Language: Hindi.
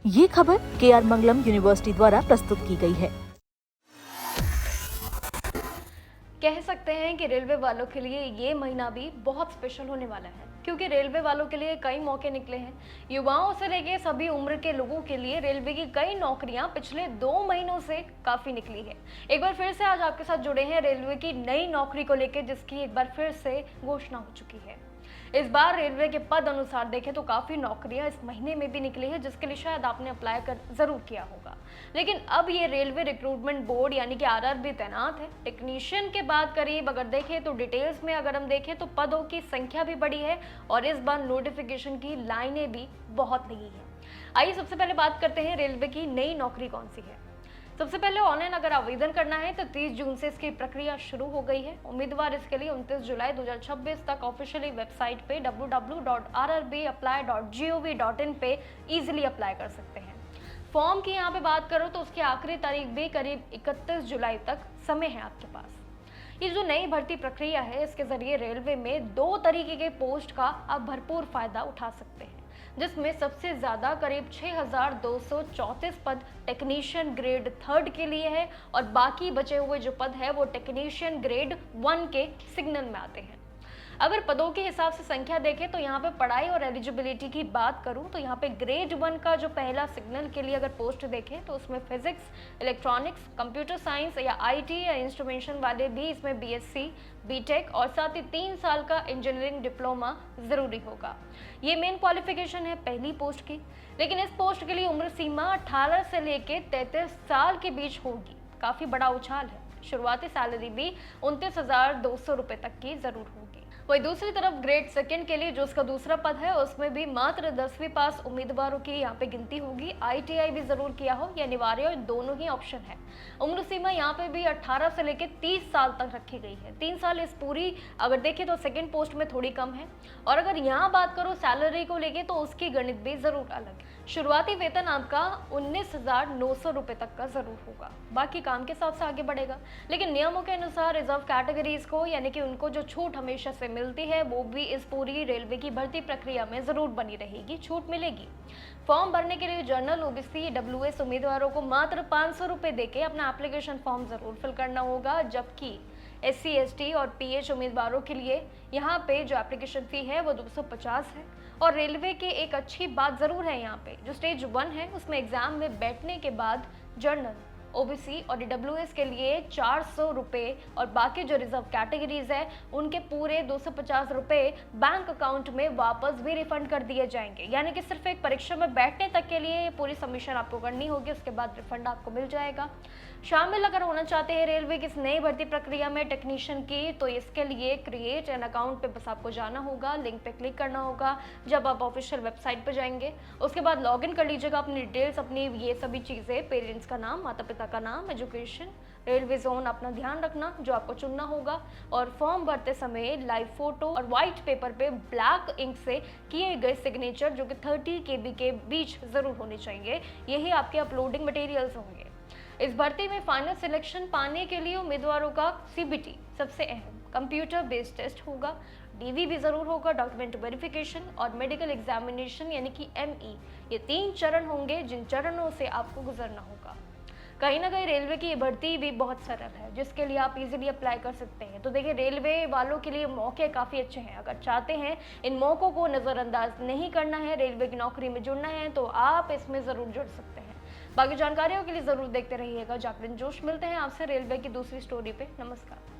ये खबर KR मंगलम यूनिवर्सिटी द्वारा प्रस्तुत की गई है। कह सकते हैं कि रेलवे वालों के लिए ये महीना भी बहुत स्पेशल होने वाला है, क्योंकि रेलवे वालों के लिए कई मौके निकले हैं। युवाओं से लेके सभी उम्र के लोगों के लिए रेलवे की कई नौकरियां पिछले 2 महीनों से काफी निकली है। एक बार फिर से आज आपके साथ जुड़े हैं रेलवे की नई नौकरी को लेकर, जिसकी एक बार फिर से घोषणा हो चुकी है। इस बार रेलवे के पद अनुसार देखें तो काफी नौकरियां इस महीने में भी निकली है, जिसके लिए शायद आपने अप्लाई कर जरूर किया होगा। लेकिन अब ये रेलवे रिक्रूटमेंट बोर्ड यानी कि RRB तैनात है। टेक्नीशियन के बाद करीब अगर देखें तो डिटेल्स में अगर हम देखें तो पदों की संख्या भी बढ़ी है और इस बार नोटिफिकेशन की लाइनें भी बहुत लगी है। आइए सबसे पहले बात करते हैं रेलवे की नई नौकरी कौन सी है। सबसे पहले ऑनलाइन अगर आवेदन करना है तो 30 जून से इसकी प्रक्रिया शुरू हो गई है। उम्मीदवार इसके लिए 29 जुलाई 2026 तक ऑफिशियली वेबसाइट पे www.rrbapply.gov.in पे इजीली अप्लाई कर सकते हैं। फॉर्म की यहाँ पे बात करो तो उसकी आखिरी तारीख भी करीब 31 जुलाई तक समय है आपके पास। ये जो नई भर्ती प्रक्रिया है, इसके जरिए रेलवे में 2 तरीके के पोस्ट का आप भरपूर फायदा उठा सकते हैं, जिसमें सबसे ज्यादा करीब 6234 पद टेक्नीशियन ग्रेड 3 के लिए है और बाकी बचे हुए जो पद है वो टेक्नीशियन ग्रेड 1 के सिग्नल में आते हैं। अगर पदों के हिसाब से संख्या देखें तो यहाँ पे पढ़ाई और एलिजिबिलिटी की बात करूँ तो यहाँ पे ग्रेड 1 का जो पहला सिग्नल के लिए अगर पोस्ट देखें तो उसमें फिजिक्स, इलेक्ट्रॉनिक्स, कंप्यूटर साइंस या IT या इंस्ट्रूमेंटेशन वाले भी इसमें BSc, BTech और साथ ही 3 साल का इंजीनियरिंग डिप्लोमा जरूरी होगा। ये मेन क्वालिफिकेशन है पहली पोस्ट की। लेकिन इस पोस्ट के लिए उम्र सीमा 18 से लेके 33 साल के बीच होगी। काफी बड़ा उछाल है। शुरुआती सैलरी भी 29,200 रुपए तक की जरूर होगी। वही दूसरी तरफ ग्रेड 2 के लिए जो उसका दूसरा पद है, उसमें भी मात्र 10वीं पास उम्मीदवारों की यहाँ पे गिनती होगी। ITI भी जरूर किया हो, यह अनिवार्य और दोनों ही ऑप्शन है। उम्र सीमा यहाँ पे भी 18 से लेकर 30 साल तक रखी गई है। 3 साल इस पूरी अगर देखें तो सेकेंड पोस्ट में थोड़ी कम है। और अगर यहाँ बात करो सैलरी को लेके तो उसकी गणित भी जरूर अलग है। शुरुआती वेतन आपका 19,900 रुपए तक का जरूर होगा, बाकी काम के हिसाब से आगे बढ़ेगा। लेकिन नियमों के अनुसार रिजर्व कैटेगरीज को यानी कि उनको जो छूट हमेशा से मिलती है वो भी इस पूरी रेलवे की भर्ती प्रक्रिया में जरूर बनी रहेगी, छूट मिलेगी। फॉर्म भरने के लिए जनरल, OBC, WS उम्मीदवारों को मात्र 500 रुपए देके अपना एप्लीकेशन फॉर्म जरूर फिल करना होगा, जबकि SC, ST और PH उम्मीदवारों के लिए यहाँ पे जो एप्लीकेशन फी है वो 250 है। और रेलवे की एक अच्छी बात जरूर है, यहाँ पे जो स्टेज 1 है उसमें एग्जाम में बैठने के बाद जनरल, OBC और DWS के लिए 400 रुपये और बाकी जो रिजर्व कैटेगरीज है उनके पूरे 250 रुपये बैंक अकाउंट में वापस भी रिफंड कर दिए जाएंगे। यानी कि सिर्फ एक परीक्षा में बैठने तक के लिए पूरी सबमिशन आपको करनी होगी, उसके बाद रिफंड आपको मिल जाएगा। शामिल अगर होना चाहते हैं रेलवे की इस नई भर्ती प्रक्रिया में टेक्नीशियन की, तो इसके लिए क्रिएट एन अकाउंट पे बस आपको जाना होगा, लिंक पे क्लिक करना होगा। जब आप ऑफिशियल वेबसाइट पर जाएंगे उसके बाद लॉगिन कर लीजिएगा अपनी डिटेल्स, अपनी ये सभी चीज़ें, पेरेंट्स का नाम, माता पिता का नाम, एजुकेशन, रेलवे जोन अपना ध्यान रखना जो आपको चुनना होगा। और फॉर्म भरते समय लाइव फोटो और व्हाइट पेपर पे ब्लैक इंक से किए गए सिग्नेचर जो कि 30 KB के बीच जरूर होने चाहिए, यही आपके अपलोडिंग मटेरियल्स होंगे। इस भर्ती में फाइनल सिलेक्शन पाने के लिए उम्मीदवारों का CBT सबसे अहम कंप्यूटर बेस्ड टेस्ट होगा, DV भी जरूर होगा, डॉक्यूमेंट वेरिफिकेशन और मेडिकल एग्जामिनेशन यानी कि ME। ये 3 चरण होंगे जिन चरणों से आपको गुजरना होगा। कहीं ना कहीं रेलवे की ये भर्ती भी बहुत सरल है, जिसके लिए आप इजीली अप्लाई कर सकते हैं। तो देखिए, रेलवे वालों के लिए मौके काफ़ी अच्छे हैं। अगर चाहते हैं इन मौक़ों को नज़रअंदाज नहीं करना है, रेलवे की नौकरी में जुड़ना है, तो आप इसमें ज़रूर जुड़ सकते हैं। बाकी जानकारियों के लिए ज़रूर देखते रहिएगा जागरण जोश। मिलते हैं आपसे रेलवे की दूसरी स्टोरी पे। नमस्कार।